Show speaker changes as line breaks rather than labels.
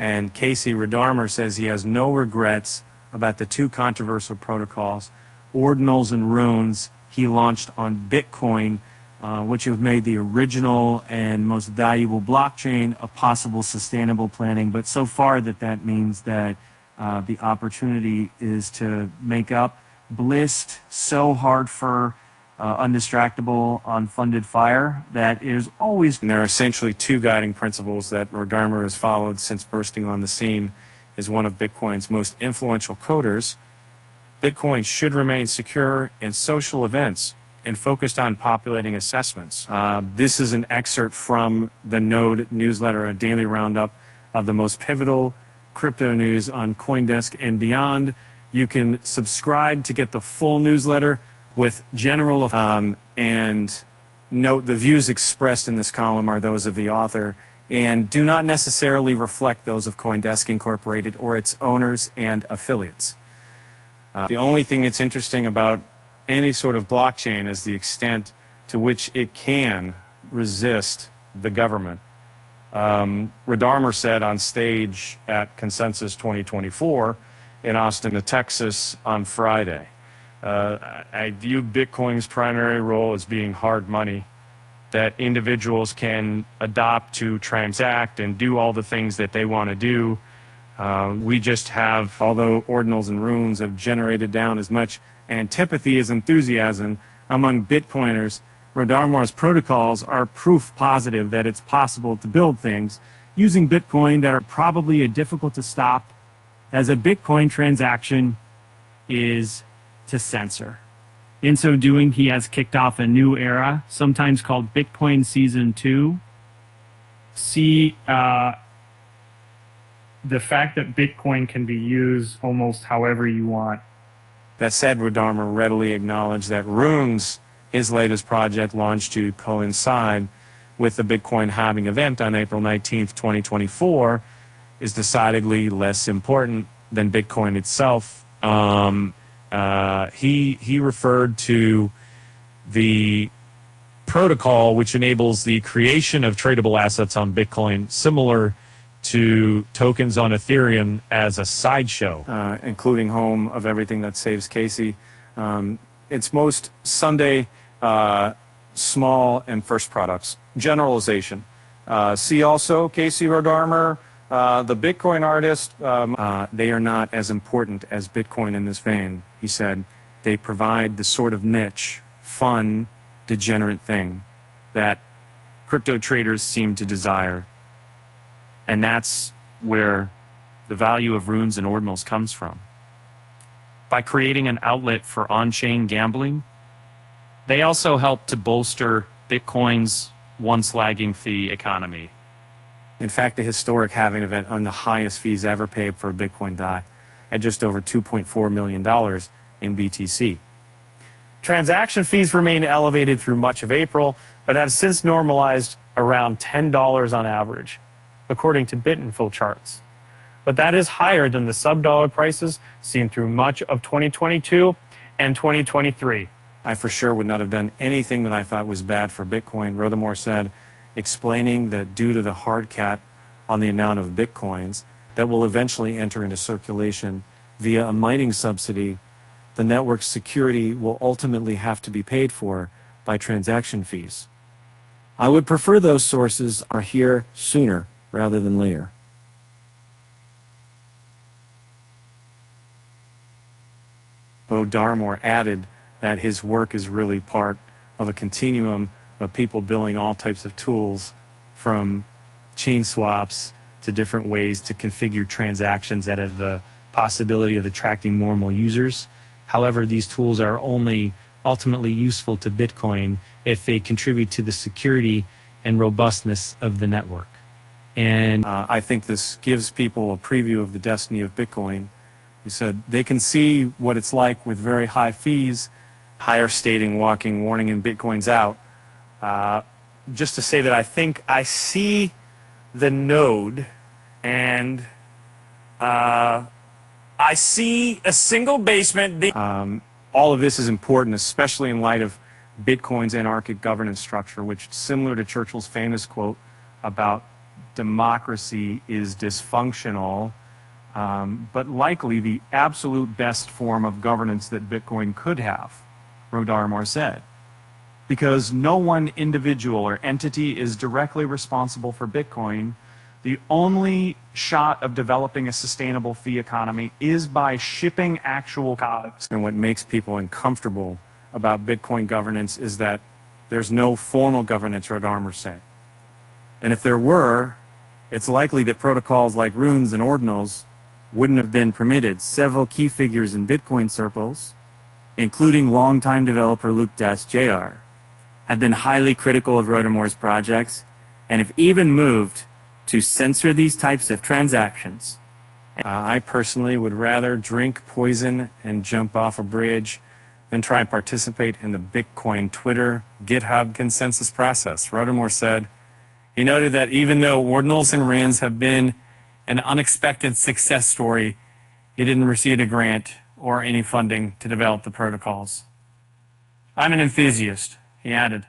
And Casey Rodarmor says he has no regrets about the two controversial protocols, Ordinals and Runes, he launched on Bitcoin, which have made the original and most valuable blockchain a possible sustainable planning. But so far that means that the opportunity is to make up Blist so hard for undistractable, unfunded fire that is always... And there are essentially two guiding principles that Rodarmor has followed since bursting on the scene as one of Bitcoin's most influential coders. Bitcoin should remain secure in social events and focused on populating assessments. This is an excerpt from the Node newsletter, a daily roundup of the most pivotal crypto news on CoinDesk and beyond. You can subscribe to get the full newsletter with general and note the views expressed in this column are those of the author and do not necessarily reflect those of CoinDesk Incorporated or its owners and affiliates. The only thing that's interesting about any sort of blockchain is the extent to which it can resist the government. Rodarmor said on stage at Consensus 2024 in Austin, Texas on Friday, I view Bitcoin's primary role as being hard money that individuals can adopt to transact and do all the things that they want to do. We just have, although Ordinals and Runes have generated down as much antipathy as enthusiasm among Bitcoiners, Rodarmor's protocols are proof positive that it's possible to build things using Bitcoin that are probably difficult to stop, as a Bitcoin transaction is to censor. In so doing, he has kicked off a new era, sometimes called Bitcoin Season 2. See, the fact that Bitcoin can be used almost however you want. That said, Rodarmor readily acknowledged that Runes, his latest project, launched to coincide with the Bitcoin halving event on April 19th, 2024, is decidedly less important than Bitcoin itself. He referred to the protocol which enables the creation of tradable assets on Bitcoin, similar to tokens on Ethereum, as a sideshow, including home of everything that saves Casey. It's most Sunday small and first products. Generalization. See also Casey Rodarmor, the Bitcoin artist. They are not as important as Bitcoin in this vein, he said. They provide the sort of niche, fun, degenerate thing that crypto traders seem to desire. And that's where the value of Runes and Ordinals comes from. By creating an outlet for on-chain gambling, they also help to bolster Bitcoin's once lagging fee economy. In fact, the historic halving event on the highest fees ever paid for a Bitcoin DAI at just over $2.4 million in BTC. Transaction fees remain elevated through much of April, but have since normalized around $10 on average, according to BitInfo charts. But that is higher than the sub-dollar prices seen through much of 2022 and 2023. I for sure would not have done anything that I thought was bad for Bitcoin, Rodarmor said, explaining that due to the hard cap on the amount of Bitcoins that will eventually enter into circulation via a mining subsidy, the network's security will ultimately have to be paid for by transaction fees. I would prefer those sources are here sooner rather than later. Rodarmor added that his work is really part of a continuum of people building all types of tools, from chain swaps to different ways to configure transactions that have the possibility of attracting more and more users. However, these tools are only ultimately useful to Bitcoin if they contribute to the security and robustness of the network. And I think this gives people a preview of the destiny of Bitcoin. He said they can see what it's like with very high fees, higher stating walking warning, and Bitcoin's out. Just to say that I think I see the node, and I see a single basement. All of this is important, especially in light of Bitcoin's anarchic governance structure, which, similar to Churchill's famous quote about democracy is dysfunctional, but likely the absolute best form of governance that Bitcoin could have, Rodarmor said. Because no one individual or entity is directly responsible for Bitcoin, the only shot of developing a sustainable fee economy is by shipping actual cogs. And what makes people uncomfortable about Bitcoin governance is that there's no formal governance, Rodarmor said. And if there were, it's likely that protocols like Runes and Ordinals wouldn't have been permitted. Several key figures in Bitcoin circles, including longtime developer Luke Jr., have been highly critical of Rodarmor's projects and have even moved to censor these types of transactions. I personally would rather drink poison and jump off a bridge than try and participate in the Bitcoin Twitter GitHub consensus process. Rodarmor said, he noted that even though Ordinals and Runes have been an unexpected success story, he didn't receive a grant or any funding to develop the protocols. I'm an enthusiast, he added.